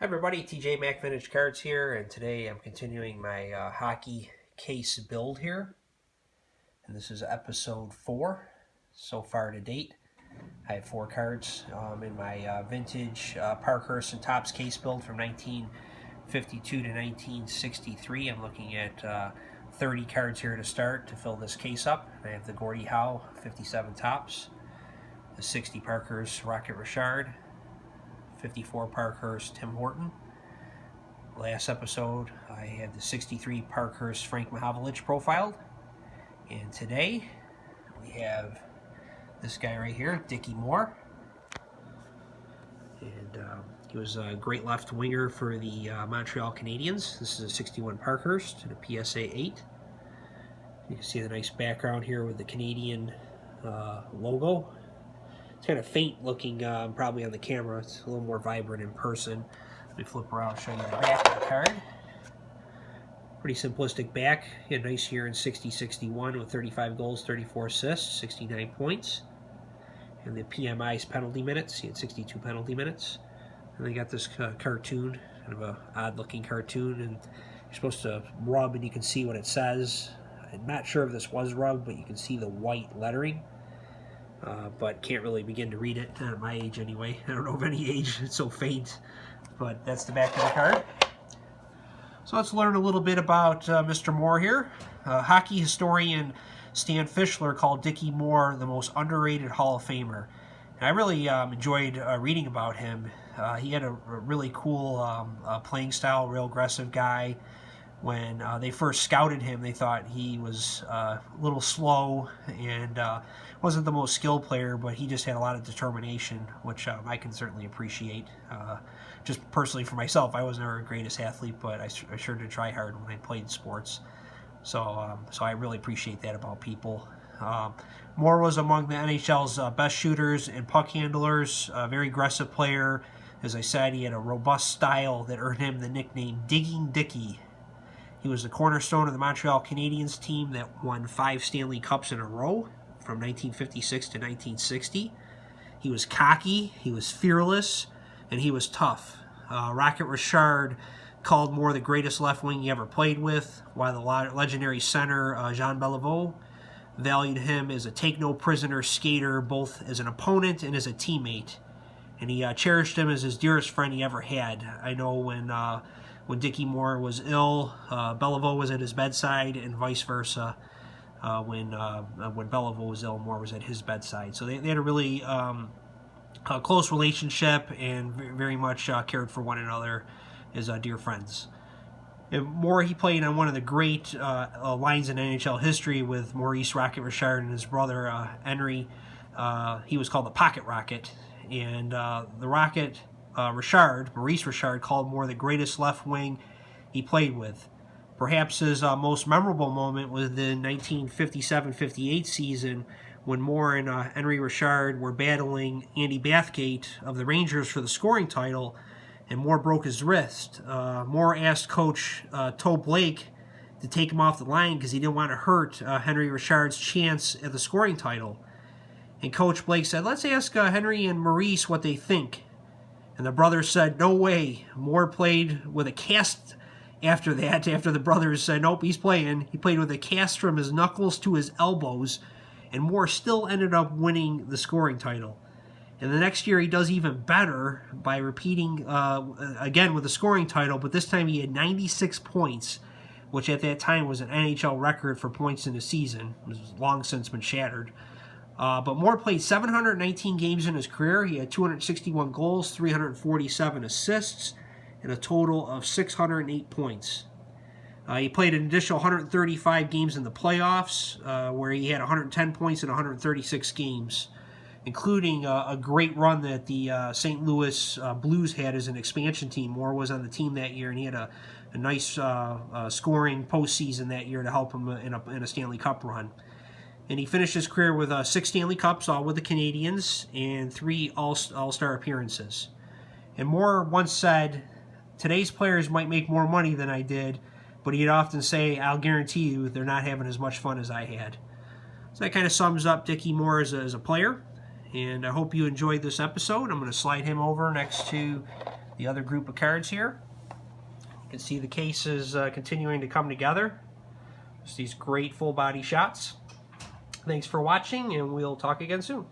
Everybody, TJ Mac Vintage Cards here, and today I'm continuing my hockey case build here. And this is episode 4 so far to date. I have 4 cards in my vintage Parkhurst and Topps case build from 1952 to 1963. I'm looking at 30 cards here to start to fill this case up. I have the Gordie Howe 57 Topps, the 60 Parkhurst Rocket Richard, 54 Parkhurst Tim Horton. Last episode I had the 63 Parkhurst Frank Mahovlich profiled, and today we have this guy right here, Dickie Moore, and he was a great left winger for the Montreal Canadiens. This is a 61 Parkhurst and a PSA 8. You can see the nice background here with the Canadian logo. It's kind of faint looking probably on the camera. It's a little more vibrant in person. Let me flip around and show you the back of the card. Pretty simplistic back. He had a nice year in 60-61 with 35 goals, 34 assists, 69 points. And the PMI's penalty minutes, he had 62 penalty minutes. And they got this cartoon, kind of a odd looking cartoon, and you're supposed to rub and you can see what it says. I'm not sure if this was rubbed, but you can see the white lettering. But can't really begin to read it, not at my age anyway. I don't know of any age, it's so faint. But that's the back of the card. So let's learn a little bit about Mr. Moore here. Hockey historian Stan Fischler called Dickie Moore the most underrated Hall of Famer. And I really enjoyed reading about him. He had a really cool playing style, real aggressive guy. When they first scouted him, they thought he was a little slow and wasn't the most skilled player, but he just had a lot of determination, which I can certainly appreciate. Just personally for myself, I was never the greatest athlete, but I sure did try hard when I played sports. So I really appreciate that about people. Moore was among the NHL's best shooters and puck handlers, a very aggressive player. As I said, he had a robust style that earned him the nickname Digging Dickie. He was the cornerstone of the Montreal Canadiens team that won 5 Stanley Cups in a row from 1956 to 1960. He was cocky, he was fearless, and he was tough. Rocket Richard called Moore the greatest left wing he ever played with, while the legendary center Jean Beliveau valued him as a take-no-prisoner skater, both as an opponent and as a teammate. And he cherished him as his dearest friend he ever had. I know when Dickie Moore was ill, Beliveau was at his bedside, and vice versa. When Beliveau was ill, Moore was at his bedside. So they had a really close relationship and very much cared for one another as dear friends. And Moore, he played on one of the great lines in NHL history with Maurice Rocket Richard and his brother Henry. He was called the Pocket Rocket. And the Rocket Maurice Richard called Moore the greatest left wing he played with. Perhaps his most memorable moment was the 1957-58 season when Moore and Henry Richard were battling Andy Bathgate of the Rangers for the scoring title, and Moore broke his wrist. Moore asked Coach Toe Blake to take him off the line because he didn't want to hurt Henry Richard's chance at the scoring title. And Coach Blake said, "Let's ask Henry and Maurice what they think." And the brothers said, "No way." Moore played with a cast after that. After the brothers said, "Nope, he's playing," he played with a cast from his knuckles to his elbows, and Moore still ended up winning the scoring title. And the next year he does even better by repeating again with the scoring title, but this time he had 96 points, which at that time was an NHL record for points in a season. It was long since been shattered. But Moore played 719 games in his career. He had 261 goals, 347 assists, and a total of 608 points. He played an additional 135 games in the playoffs, where he had 110 points in 136 games, including a great run that the St. Louis Blues had as an expansion team. Moore was on the team that year, and he had a nice scoring postseason that year to help him in a Stanley Cup run. And he finished his career with 6 Stanley Cups, all with the Canadiens, and 3 All-Star appearances. And Moore once said, "Today's players might make more money than I did, but he'd often say, 'I'll guarantee you they're not having as much fun as I had.'" So that kind of sums up Dickie Moore as a player. And I hope you enjoyed this episode. I'm going to slide him over next to the other group of cards here. You can see the case is continuing to come together. Just these great full body shots. Thanks for watching, and we'll talk again soon.